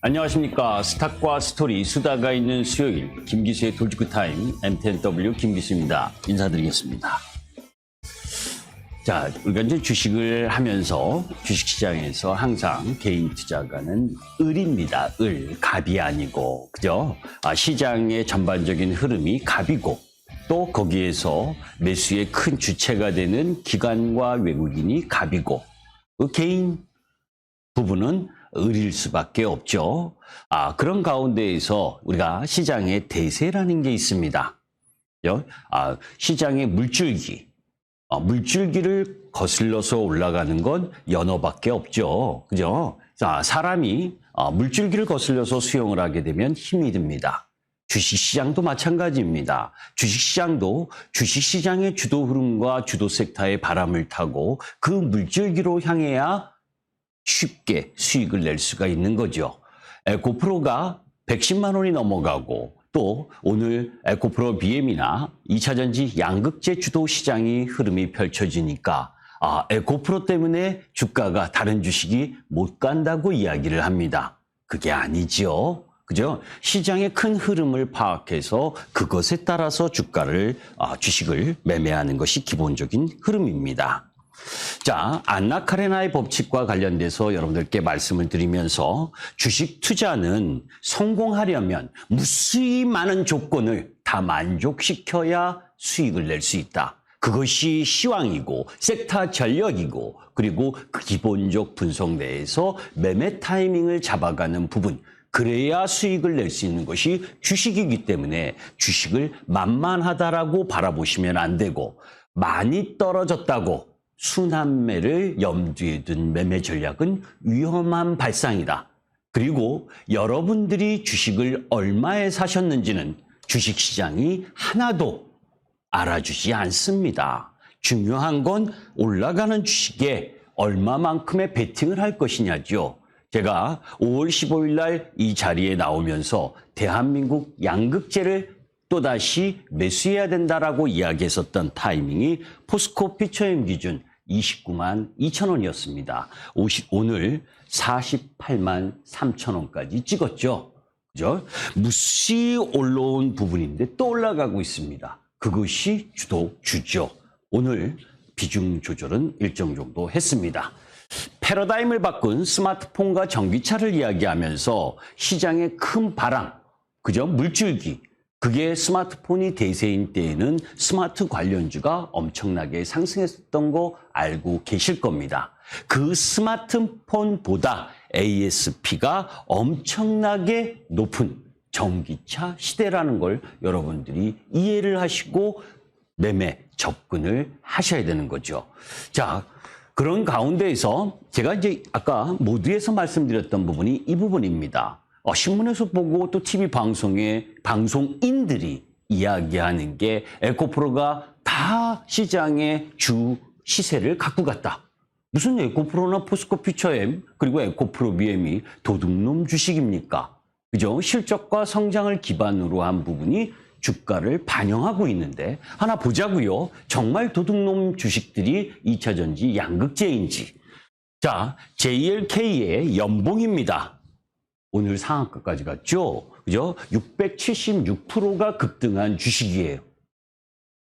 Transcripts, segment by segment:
안녕하십니까. 스탁과 스토리, 수다가 있는 수요일, 김기수의 돌직구타임, M10W 김기수입니다. 인사드리겠습니다. 자, 우리가 이제 주식을 하면서 주식시장에서 항상 개인 투자가는 을입니다. 을, 갑이 아니고, 그죠? 시장의 전반적인 흐름이 갑이고, 또 거기에서 매수의 큰 주체가 되는 기관과 외국인이 갑이고, 그 개인 부분은 을일 수밖에 없죠. 그런 가운데에서 우리가 시장의 대세라는 게 있습니다. 시장의 물줄기, 물줄기를 거슬러서 올라가는 건 연어밖에 없죠. 그죠? 자, 사람이 물줄기를 거슬려서 수영을 하게 되면 힘이 듭니다. 주식시장도 마찬가지입니다. 주식시장도 주식시장의 주도 흐름과 주도 섹터의 바람을 타고 그 물줄기로 향해야 쉽게 수익을 낼 수가 있는 거죠. 에코프로가 110만 원이 넘어가고 또 오늘 에코프로 BM이나 2차전지 양극재 주도 시장이 흐름이 펼쳐지니까 에코프로 때문에 주가가 다른 주식이 못 간다고 이야기를 합니다. 그게 아니죠. 그죠? 시장의 큰 흐름을 파악해서 그것에 따라서 주식을 매매하는 것이 기본적인 흐름입니다. 자, 안나 카레나의 법칙과 관련돼서 여러분들께 말씀을 드리면서 주식 투자는 성공하려면 무수히 많은 조건을 다 만족시켜야 수익을 낼 수 있다. 그것이 시황이고 섹터 전력이고 그리고 그 기본적 분석 내에서 매매 타이밍을 잡아가는 부분, 그래야 수익을 낼 수 있는 것이 주식이기 때문에 주식을 만만하다라고 바라보시면 안 되고, 많이 떨어졌다고 순환매를 염두에 둔 매매 전략은 위험한 발상이다. 그리고 여러분들이 주식을 얼마에 사셨는지는 주식시장이 하나도 알아주지 않습니다. 중요한 건 올라가는 주식에 얼마만큼의 베팅을 할 것이냐죠. 제가 5월 15일 날 이 자리에 나오면서 대한민국 양극재를 또다시 매수해야 된다라고 이야기했었던 타이밍이 포스코 피처엠 기준 29만 2천 원이었습니다. 오늘 48만 3천 원까지 찍었죠. 그죠? 무시 올라온 부분인데 또 올라가고 있습니다. 그것이 주죠. 오늘 비중 조절은 일정 정도 했습니다. 패러다임을 바꾼 스마트폰과 전기차를 이야기하면서 시장의 큰 바람, 그죠? 물줄기, 그게 스마트폰이 대세인 때에는 스마트 관련주가 엄청나게 상승했었던 거 알고 계실 겁니다. 그 스마트폰보다 ASP가 엄청나게 높은 전기차 시대라는 걸 여러분들이 이해를 하시고 매매 접근을 하셔야 되는 거죠. 자, 그런 가운데에서 제가 이제 아까 모두에서 말씀드렸던 부분이 이 부분입니다. 신문에서 보고 또 TV 방송에 방송인들이 이야기하는 게 에코프로가 다 시장의 주 시세를 갖고 갔다. 무슨 에코프로나 포스코 퓨처엠 그리고 에코프로 BM이 도둑놈 주식입니까? 그죠? 실적과 성장을 기반으로 한 부분이 주가를 반영하고 있는데 하나 보자고요. 정말 도둑놈 주식들이 2차전지 양극재인지. 자, JLK의 연봉입니다. 오늘 상한가까지 갔죠? 그죠? 676%가 급등한 주식이에요.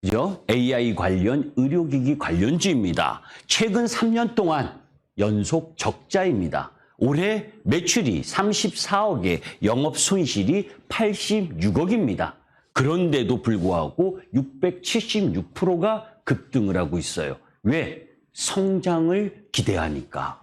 그죠? AI 관련 의료기기 관련주입니다. 최근 3년 동안 연속 적자입니다. 올해 매출이 34억에 영업 손실이 86억입니다. 그런데도 불구하고 676%가 급등을 하고 있어요. 왜? 성장을 기대하니까.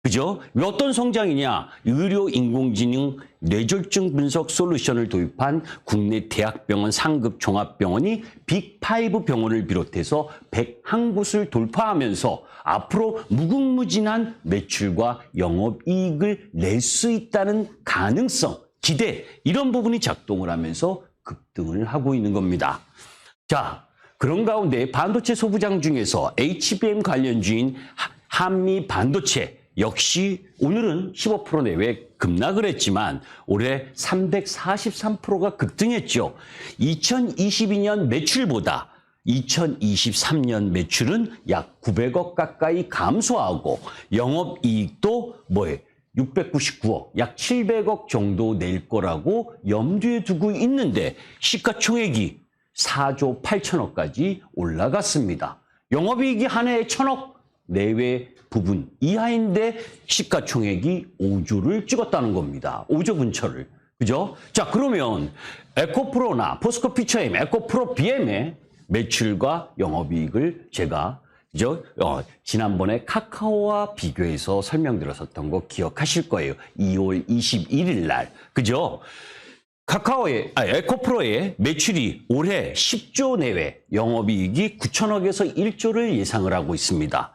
그죠? 왜 어떤 성장이냐? 의료 인공지능 뇌졸중 분석 솔루션을 도입한 국내 대학병원 상급 종합병원이 빅5 병원을 비롯해서 101곳을 돌파하면서 앞으로 무궁무진한 매출과 영업이익을 낼 수 있다는 가능성, 기대, 이런 부분이 작동을 하면서 급등을 하고 있는 겁니다. 자, 그런 가운데 반도체 소부장 중에서 HBM 관련주인 한미 반도체 역시 오늘은 15% 내외 급락을 했지만 올해 343%가 급등했죠. 2022년 매출보다 2023년 매출은 약 900억 가까이 감소하고 영업이익도 699억, 약 700억 정도 낼 거라고 염두에 두고 있는데 시가총액이 4조 8천억까지 올라갔습니다. 영업이익이 한 해에 1,000억 내외 부분 이하인데 시가총액이 5조를 찍었다는 겁니다. 5조 근처를. 그죠? 자, 그러면 에코프로나 포스코 피처엠, 에코프로 BM의 매출과 영업이익을 제가 지난번에 카카오와 비교해서 설명드렸었던 거 기억하실 거예요. 2월 21일 날. 그죠? 에코프로의 매출이 올해 10조 내외, 영업이익이 9천억에서 1조를 예상을 하고 있습니다.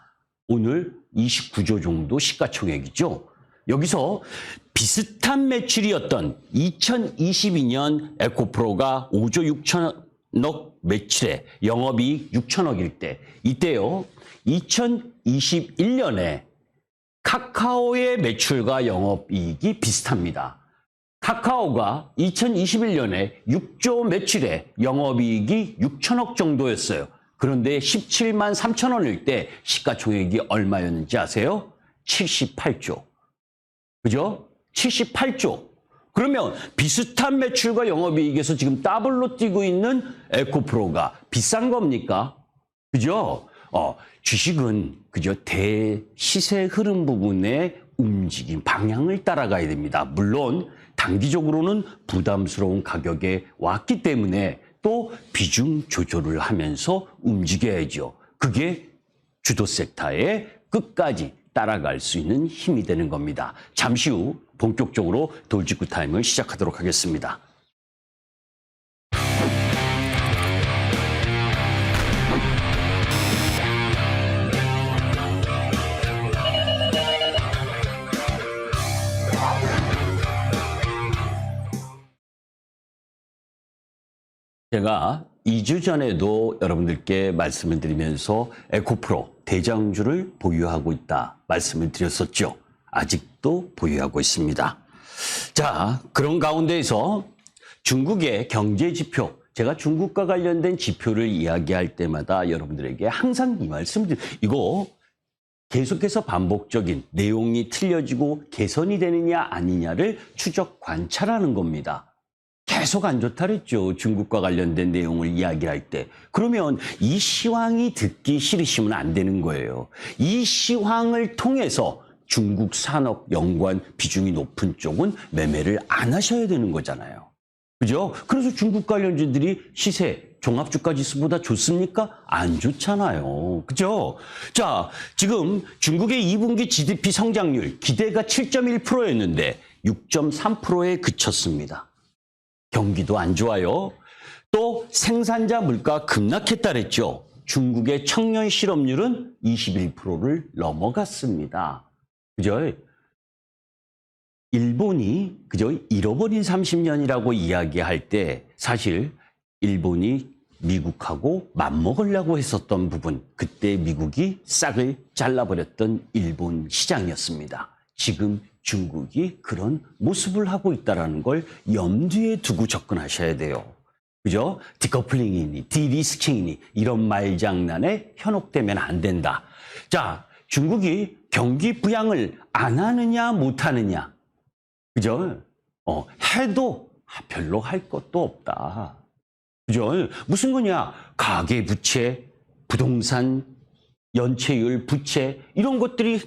오늘 29조 정도 시가총액이죠. 여기서 비슷한 매출이었던 2022년 에코프로가 5조 6천억 매출에 영업이익 6천억일 때, 이때요 2021년에 카카오의 매출과 영업이익이 비슷합니다. 카카오가 2021년에 6조 매출에 영업이익이 6천억 정도였어요. 그런데 17만 3천 원일 때 시가총액이 얼마였는지 아세요? 78조. 그죠? 78조. 그러면 비슷한 매출과 영업이익에서 지금 더블로 뛰고 있는 에코프로가 비싼 겁니까? 그죠? 주식은 그죠? 대시세 흐름 부분의 움직임, 방향을 따라가야 됩니다. 물론 단기적으로는 부담스러운 가격에 왔기 때문에 또 비중 조절을 하면서 움직여야죠. 그게 주도 섹터의 끝까지 따라갈 수 있는 힘이 되는 겁니다. 잠시 후 본격적으로 돌직구 타임을 시작하도록 하겠습니다. 제가 2주 전에도 여러분들께 말씀을 드리면서 에코프로 대장주를 보유하고 있다 말씀을 드렸었죠. 아직도 보유하고 있습니다. 자, 그런 가운데에서 중국의 경제 지표, 제가 중국과 관련된 지표를 이야기할 때마다 여러분들에게 항상 이 말씀을 이거 계속해서 반복적인 내용이 틀려지고 개선이 되느냐 아니냐를 추적 관찰하는 겁니다. 계속 안 좋다 그랬죠. 중국과 관련된 내용을 이야기할 때. 그러면 이 시황이 듣기 싫으시면 안 되는 거예요. 이 시황을 통해서 중국 산업 연관 비중이 높은 쪽은 매매를 안 하셔야 되는 거잖아요. 그죠? 그래서 중국 관련주들이 시세, 종합주가 지수보다 좋습니까? 안 좋잖아요. 그죠? 자, 지금 중국의 2분기 GDP 성장률 기대가 7.1%였는데 6.3%에 그쳤습니다. 경기도 안 좋아요. 또 생산자 물가 급락했다 그랬죠. 중국의 청년 실업률은 21%를 넘어갔습니다. 그죠? 일본이 그죠? 잃어버린 30년이라고 이야기할 때 사실 일본이 미국하고 맞먹으려고 했었던 부분, 그때 미국이 싹을 잘라버렸던 일본 시장이었습니다. 지금 중국이 그런 모습을 하고 있다는 걸 염두에 두고 접근하셔야 돼요. 그죠? 디커플링이니 디리스킹이니 이런 말장난에 현혹되면 안 된다. 자, 중국이 경기 부양을 안 하느냐 못 하느냐. 그죠? 해도 별로 할 것도 없다. 그죠? 무슨 거냐? 가계 부채, 부동산 연체율, 부채 이런 것들이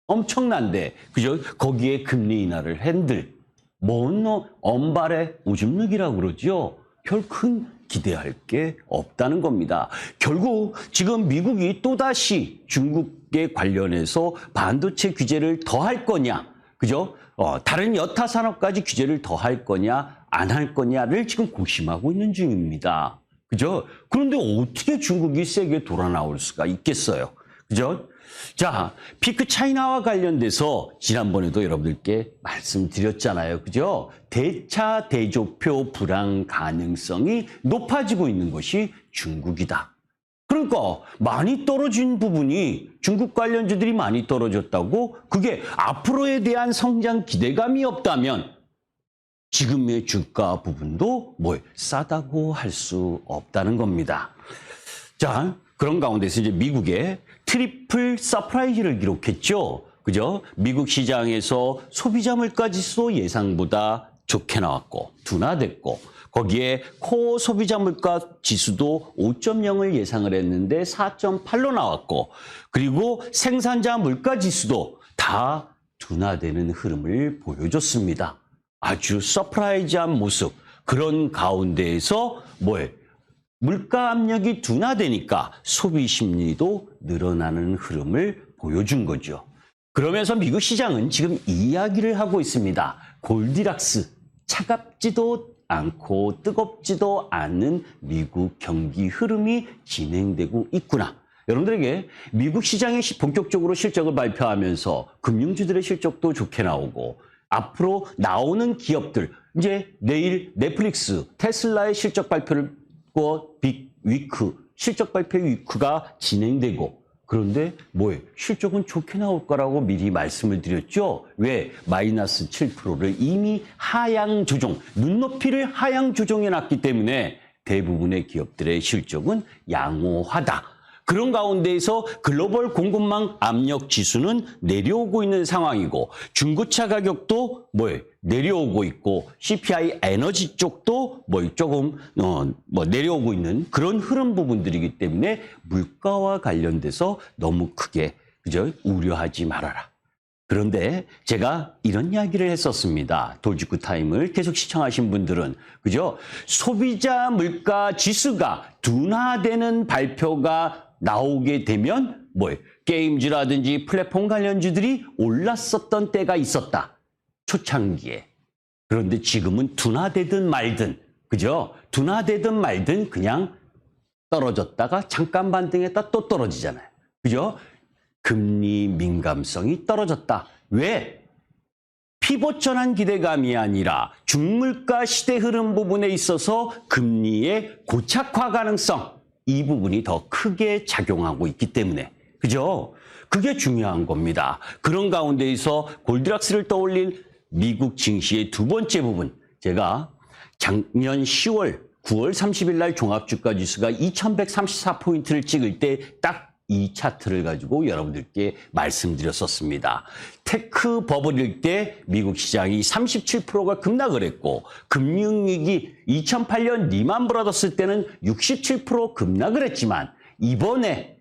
엄청난데, 그죠? 거기에 금리 인하를 핸들, 언발의 오줌 누기라고 그러죠? 별 큰 기대할 게 없다는 겁니다. 결국 지금 미국이 또다시 중국에 관련해서 반도체 규제를 더 할 거냐, 그죠? 다른 여타 산업까지 규제를 더 할 거냐, 안 할 거냐를 지금 고심하고 있는 중입니다. 그죠? 그런데 어떻게 중국이 세게 돌아 나올 수가 있겠어요? 그죠? 자, 피크 차이나와 관련돼서 지난번에도 여러분들께 말씀드렸잖아요. 그죠? 대차 대조표 불황 가능성이 높아지고 있는 것이 중국이다. 그러니까 많이 떨어진 부분이 중국 관련주들이 많이 떨어졌다고 그게 앞으로에 대한 성장 기대감이 없다면 지금의 주가 부분도 싸다고 할 수 없다는 겁니다. 자, 그런 가운데서 이제 미국의 트리플 서프라이즈를 기록했죠. 그죠? 미국 시장에서 소비자 물가 지수도 예상보다 좋게 나왔고 둔화됐고 거기에 코어 소비자 물가 지수도 5.0을 예상을 했는데 4.8로 나왔고 그리고 생산자 물가 지수도 다 둔화되는 흐름을 보여줬습니다. 아주 서프라이즈한 모습. 그런 가운데에서 물가 압력이 둔화되니까 소비 심리도 늘어나는 흐름을 보여준 거죠. 그러면서 미국 시장은 지금 이 이야기를 하고 있습니다. 골디락스, 차갑지도 않고 뜨겁지도 않은 미국 경기 흐름이 진행되고 있구나. 여러분들에게 미국 시장이 본격적으로 실적을 발표하면서 금융주들의 실적도 좋게 나오고 앞으로 나오는 기업들, 이제 내일 넷플릭스, 테슬라의 실적 발표를 빅위크, 실적 발표 위크가 진행되고 그런데 실적은 좋게 나올 거라고 미리 말씀을 드렸죠. 왜? 마이너스 7%를 이미 하향 조정, 눈높이를 하향 조정해 놨기 때문에 대부분의 기업들의 실적은 양호하다. 그런 가운데에서 글로벌 공급망 압력 지수는 내려오고 있는 상황이고 중고차 가격도 내려오고 있고 CPI 에너지 쪽도 조금 내려오고 있는 그런 흐름 부분들이기 때문에 물가와 관련돼서 너무 크게 우려하지 말아라. 그런데 제가 이런 이야기를 했었습니다. 돌직구 타임을 계속 시청하신 분들은 소비자 물가 지수가 둔화되는 발표가 나오게 되면 게임주라든지 플랫폼 관련주들이 올랐었던 때가 있었다. 초창기에. 그런데 지금은 둔화되든 말든 둔화되든 말든 그냥 떨어졌다가 잠깐 반등했다 또 떨어지잖아요. 금리 민감성이 떨어졌다. 왜? 피봇 전환 기대감이 아니라 중물가 시대 흐름 부분에 있어서 금리의 고착화 가능성 이 부분이 더 크게 작용하고 있기 때문에 그게 중요한 겁니다. 그런 가운데에서 골디락스를 떠올린 미국 증시의 두 번째 부분 제가 작년 9월 30일 날 종합주가 지수가 2134포인트를 찍을 때 딱 이 차트를 가지고 여러분들께 말씀드렸었습니다. 테크 버블일 때 미국 시장이 37%가 급락을 했고 금융위기 2008년 리만 브라더스 때는 67% 급락을 했지만 이번에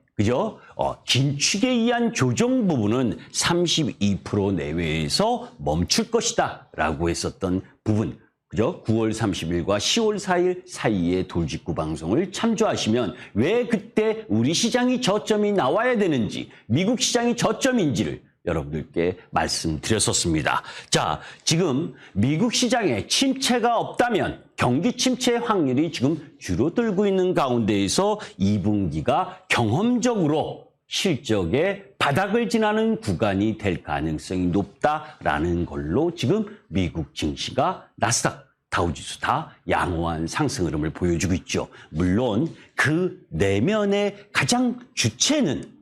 긴축에 의한 조정 부분은 32% 내외에서 멈출 것이다 라고 했었던 부분 9월 30일과 10월 4일 사이에 돌직구 방송을 참조하시면 왜 그때 우리 시장이 저점이 나와야 되는지 미국 시장이 저점인지를 여러분들께 말씀드렸었습니다. 자, 지금 미국 시장에 침체가 없다면 경기 침체 확률이 지금 줄어들고 있는 가운데에서 2분기가 경험적으로 실적의 바닥을 지나는 구간이 될 가능성이 높다라는 걸로 지금 미국 증시가 나스닥, 다우지수 다 양호한 상승 흐름을 보여주고 있죠. 물론 그 내면의 가장 주체는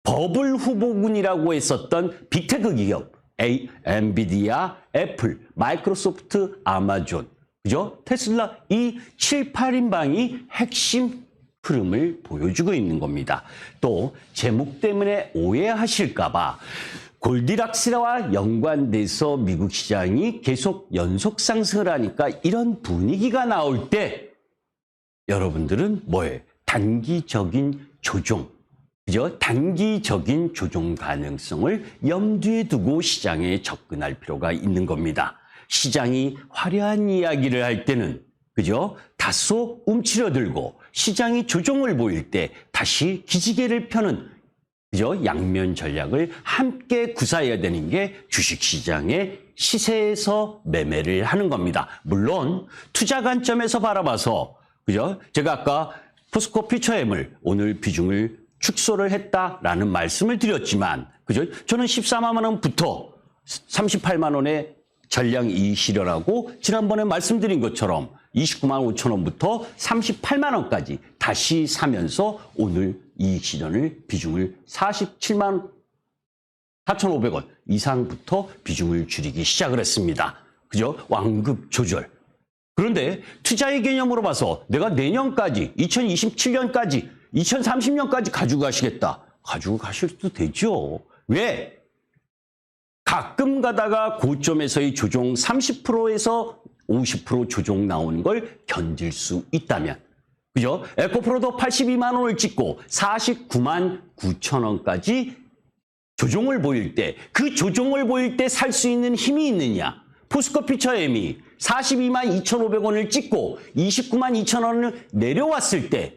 버블 후보군이라인라고 했었던 빅테크 기업, 엔비디아, 애플, 마이크로소프트, 아마존, 테슬라 이 7, 8인방이 핵심 흐름을 보여주고 있는 겁니다. 또 제목 때문에 오해하실까 봐 골디락스와 연관돼서 미국 시장이 계속 연속 상승을 하니까 이런 분위기가 나올 때 여러분들은 단기적인 조정, 단기적인 조정 가능성을 염두에 두고 시장에 접근할 필요가 있는 겁니다. 시장이 화려한 이야기를 할 때는 다소 움츠러들고 시장이 조정을 보일 때 다시 기지개를 펴는 양면 전략을 함께 구사해야 되는 게 주식시장의 시세에서 매매를 하는 겁니다. 물론 투자 관점에서 바라봐서 제가 아까 포스코 퓨처엠을 오늘 비중을 축소를 했다라는 말씀을 드렸지만 저는 14만 원부터 38만 원의 전량 이익 실현하고 지난번에 말씀드린 것처럼 29만 5천 원부터 38만 원까지 다시 사면서 오늘 이익 실현을 비중을 47만 4,500원 이상부터 비중을 줄이기 시작을 했습니다. 완급 조절. 그런데 투자의 개념으로 봐서 내가 내년까지 2027년까지 2030년까지 가지고 가시겠다. 가지고 가실 수도 되죠. 왜? 가끔 가다가 고점에서의 조정 30%에서 50% 조정 나오는 걸 견딜 수 있다면, 그죠? 에코프로도 82만 원을 찍고 49만 9천 원까지 조정을 보일 때, 그 조정을 보일 때 살 수 있는 힘이 있느냐? 포스코피처 M이 42만 2,500원을 찍고 29만 2천 원을 내려왔을 때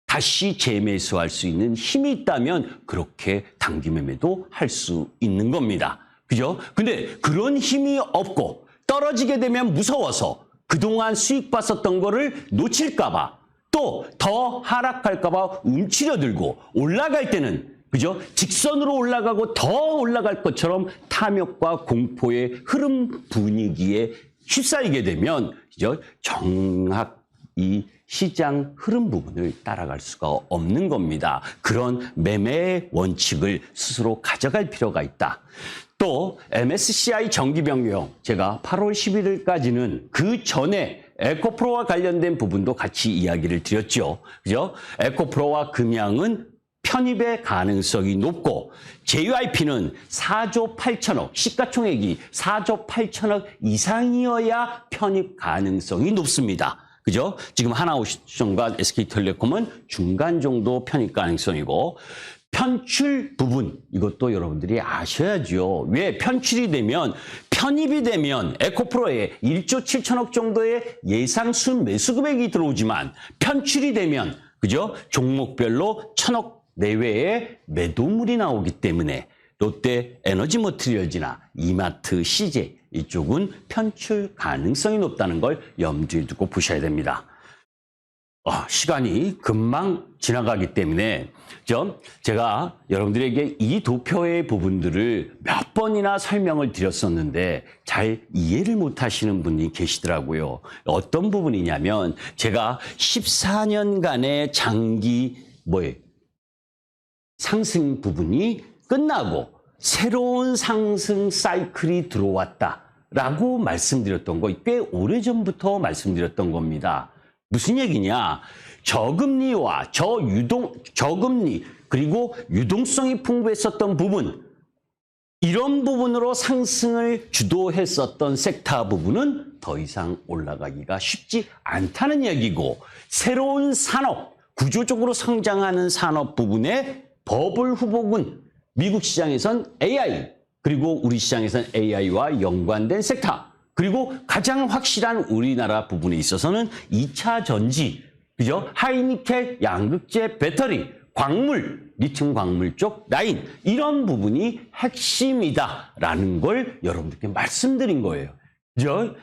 다시 재매수할 수 있는 힘이 있다면 그렇게 단기 매매도 할 수 있는 겁니다. 그죠? 근데 그런 힘이 없고 떨어지게 되면 무서워서 그동안 수익 봤었던 거를 놓칠까봐 또 더 하락할까봐 움츠려들고 올라갈 때는 그죠? 직선으로 올라가고 더 올라갈 것처럼 탐욕과 공포의 흐름 분위기에 휩싸이게 되면 그죠? 정확 이 시장 흐름 부분을 따라갈 수가 없는 겁니다. 그런 매매의 원칙을 스스로 가져갈 필요가 있다. 또 MSCI 정기 변경, 제가 8월 11일까지는 그 전에 에코프로와 관련된 부분도 같이 이야기를 드렸죠. 그죠? 에코프로와 금양은 편입의 가능성이 높고 JYP는 4조 8천억, 시가총액이 4조 8천억 이상이어야 편입 가능성이 높습니다. 그죠? 지금 하나오션과 SK텔레콤은 중간 정도 편입 가능성이고 편출 부분 이것도 여러분들이 아셔야죠. 왜 편출이 되면 편입이 되면 에코프로에 1조 7천억 정도의 예상 순매수 금액이 들어오지만 편출이 되면 그죠? 종목별로 1,000억 내외의 매도물이 나오기 때문에 롯데 에너지 머티리얼즈나 이마트, CJ 이쪽은 편출 가능성이 높다는 걸 염두에 두고 보셔야 됩니다. 시간이 금방 지나가기 때문에 제가 여러분들에게 이 도표의 부분들을 몇 번이나 설명을 드렸었는데 잘 이해를 못 하시는 분이 계시더라고요. 어떤 부분이냐면 제가 14년간의 장기 상승 부분이 끝나고 새로운 상승 사이클이 들어왔다라고 말씀드렸던 거 꽤 오래전부터 말씀드렸던 겁니다. 무슨 얘기냐? 저금리와 저금리 그리고 유동성이 풍부했었던 부분 이런 부분으로 상승을 주도했었던 섹터 부분은 더 이상 올라가기가 쉽지 않다는 얘기고 새로운 산업, 구조적으로 성장하는 산업 부분의 버블 후보군 미국 시장에선 AI 그리고 우리 시장에선 AI와 연관된 섹터 그리고 가장 확실한 우리나라 부분에 있어서는 2차 전지, 그죠? 하이니켈, 양극재, 배터리, 광물, 리튬 광물 쪽 라인 이런 부분이 핵심이다라는 걸 여러분들께 말씀드린 거예요. 그죠?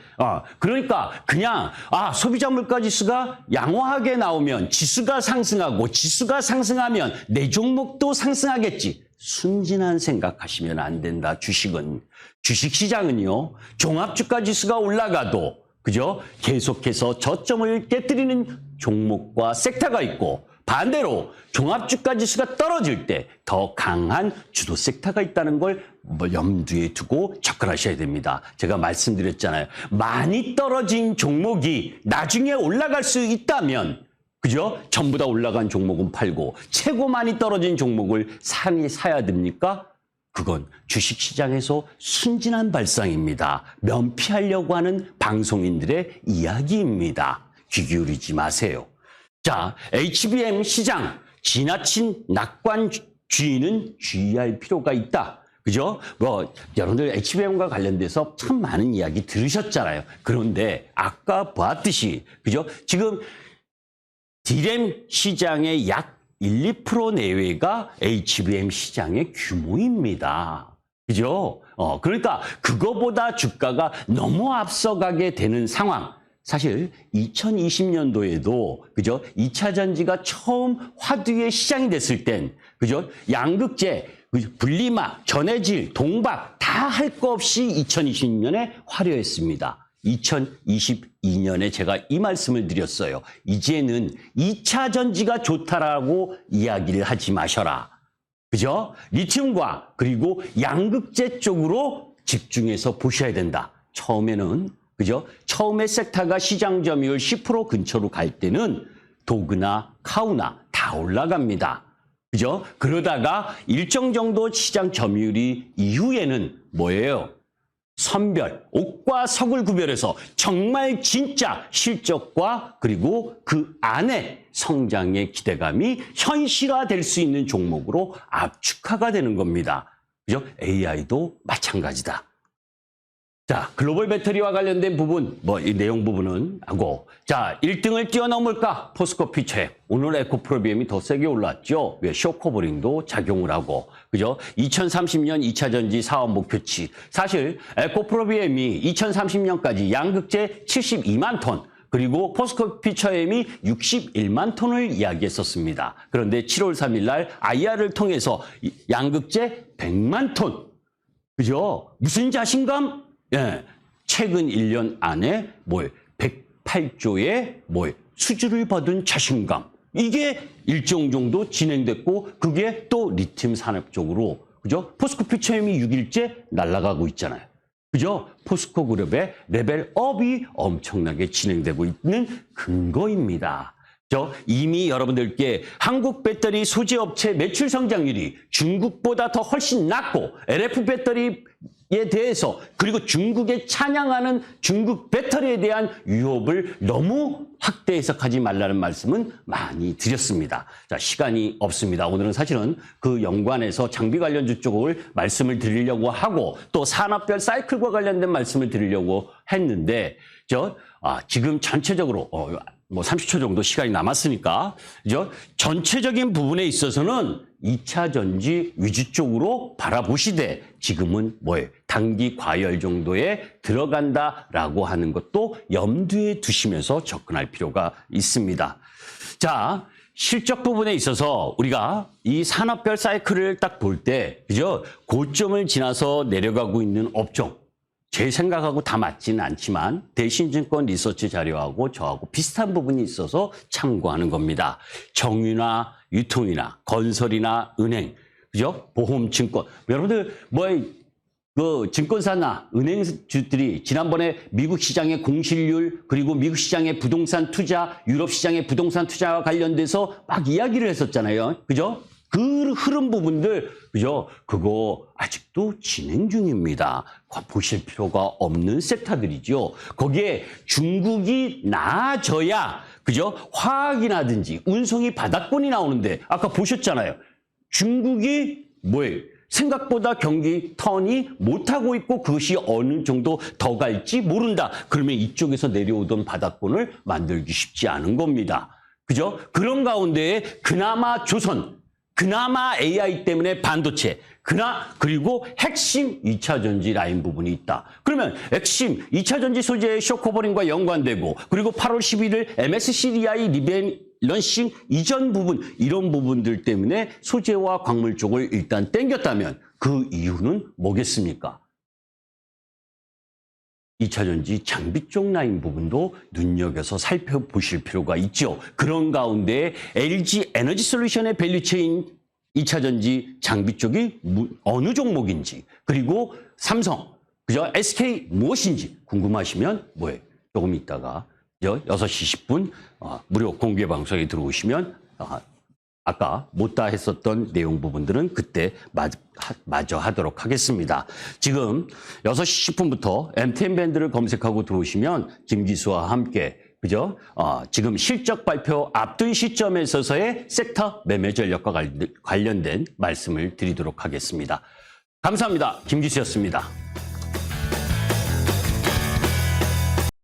그러니까 그냥 소비자 물가 지수가 양호하게 나오면 지수가 상승하고 지수가 상승하면 내 종목도 상승하겠지. 순진한 생각하시면 안 된다. 주식시장은요. 종합주가 지수가 올라가도 그죠? 계속해서 저점을 깨뜨리는 종목과 섹터가 있고 반대로 종합주가 지수가 떨어질 때 더 강한 주도 섹터가 있다는 걸 염두에 두고 접근하셔야 됩니다. 제가 말씀드렸잖아요. 많이 떨어진 종목이 나중에 올라갈 수 있다면 그죠? 전부 다 올라간 종목은 팔고 최고 많이 떨어진 종목을 사야 됩니까? 그건 주식시장에서 순진한 발상입니다. 면피하려고 하는 방송인들의 이야기입니다. 귀 기울이지 마세요. 자, HBM 시장 지나친 낙관주의는 주의할 필요가 있다. 그죠? 여러분들 HBM과 관련돼서 참 많은 이야기 들으셨잖아요. 그런데 아까 봤듯이 그죠? 지금 D램 시장의 약 1, 2% 내외가 HBM 시장의 규모입니다. 그죠? 그러니까 그거보다 주가가 너무 앞서가게 되는 상황. 사실 2020년도에도 그죠? 2차 전지가 처음 화두의 시장이 됐을 땐 그죠? 양극재, 분리막, 전해질, 동박 다 할 거 없이 2020년에 화려했습니다. 2022년에 제가 이 말씀을 드렸어요. 이제는 2차 전지가 좋다라고 이야기를 하지 마셔라. 그죠? 리튬과 그리고 양극재 쪽으로 집중해서 보셔야 된다. 처음에는 그죠? 처음에 섹터가 시장 점유율 10% 근처로 갈 때는 도그나 카우나 다 올라갑니다. 그죠? 그러다가 일정 정도 시장 점유율이 이후에는 뭐예요? 선별, 옥과 석을 구별해서 정말 진짜 실적과 그리고 그 안에 성장의 기대감이 현실화될 수 있는 종목으로 압축화가 되는 겁니다. 그죠? AI도 마찬가지다. 자, 글로벌 배터리와 관련된 부분, 이 내용 부분은 하고, 자, 1등을 뛰어넘을까? 포스코 퓨처엠. 오늘 에코프로비엠이 더 세게 올랐죠? 왜? 쇼커버링도 작용을 하고, 그죠? 2030년 2차 전지 사업 목표치. 사실, 에코프로비엠이 2030년까지 양극재 72만 톤, 그리고 포스코 퓨처엠이 61만 톤을 이야기했었습니다. 그런데 7월 3일 날 IR을 통해서 양극재 100만 톤. 그죠? 무슨 자신감? 예, 최근 1년 안에 108조의 수주를 받은 자신감. 이게 일정 정도 진행됐고 그게 또 리튬 산업 쪽으로 그죠? 포스코 퓨처엠이 6일째 날아가고 있잖아요. 그죠? 포스코 그룹의 레벨업이 엄청나게 진행되고 있는 근거입니다. 이미 여러분들께 한국 배터리 소재 업체 매출 성장률이 중국보다 더 훨씬 낮고 LF 배터리에 대해서 그리고 중국에 찬양하는 중국 배터리에 대한 위협을 너무 확대 해석하지 말라는 말씀은 많이 드렸습니다. 자, 시간이 없습니다. 오늘은 사실은 그 연관해서 장비 관련주 쪽을 말씀을 드리려고 하고 또 산업별 사이클과 관련된 말씀을 드리려고 했는데 지금 전체적으로 30초 정도 시간이 남았으니까 그죠? 전체적인 부분에 있어서는 2차 전지 위주 쪽으로 바라보시되 지금은 단기 과열 정도에 들어간다라고 하는 것도 염두에 두시면서 접근할 필요가 있습니다. 자, 실적 부분에 있어서 우리가 이 산업별 사이클을 딱 볼 때 그죠? 고점을 지나서 내려가고 있는 업종 제 생각하고 다 맞지는 않지만 대신증권 리서치 자료하고 저하고 비슷한 부분이 있어서 참고하는 겁니다. 정유나 유통이나 건설이나 은행, 그죠? 보험, 증권. 여러분들 그 증권사나 은행주들이 지난번에 미국 시장의 공실률 그리고 미국 시장의 부동산 투자, 유럽 시장의 부동산 투자와 관련돼서 막 이야기를 했었잖아요. 그죠? 그 흐름 부분들, 그죠? 그거 아직도 진행 중입니다. 보실 필요가 없는 섹터들이죠. 거기에 중국이 나아져야, 그죠? 화학이라든지 운송이 바닥권이 나오는데, 아까 보셨잖아요. 중국이 생각보다 경기 턴이 못하고 있고 그것이 어느 정도 더 갈지 모른다. 그러면 이쪽에서 내려오던 바닥권을 만들기 쉽지 않은 겁니다. 그죠? 그런 가운데에 그나마 조선, 그나마 AI 때문에 반도체, 그리고 핵심 2차 전지 라인 부분이 있다. 그러면 핵심 2차 전지 소재의 쇼커버링과 연관되고 그리고 8월 11일 MSCDI 리밸런싱 이전 부분 이런 부분들 때문에 소재와 광물 쪽을 일단 땡겼다면 그 이유는 뭐겠습니까? 2차 전지 장비 쪽 라인 부분도 눈여겨서 살펴보실 필요가 있죠. 그런 가운데 LG 에너지 솔루션의 밸류체인 2차 전지 장비 쪽이 어느 종목인지 그리고 삼성, 그죠? SK 무엇인지 궁금하시면 조금 있다가 6시 10분 무료 공개 방송에 들어오시면 아까 못다 했었던 내용 부분들은 그때 마저 하도록 하겠습니다. 지금 6시 10분부터 MTN 밴드를 검색하고 들어오시면 김기수와 함께 그죠? 지금 실적 발표 앞둔 시점에 있어서의 섹터 매매 전략과 관련된 말씀을 드리도록 하겠습니다. 감사합니다. 김기수였습니다.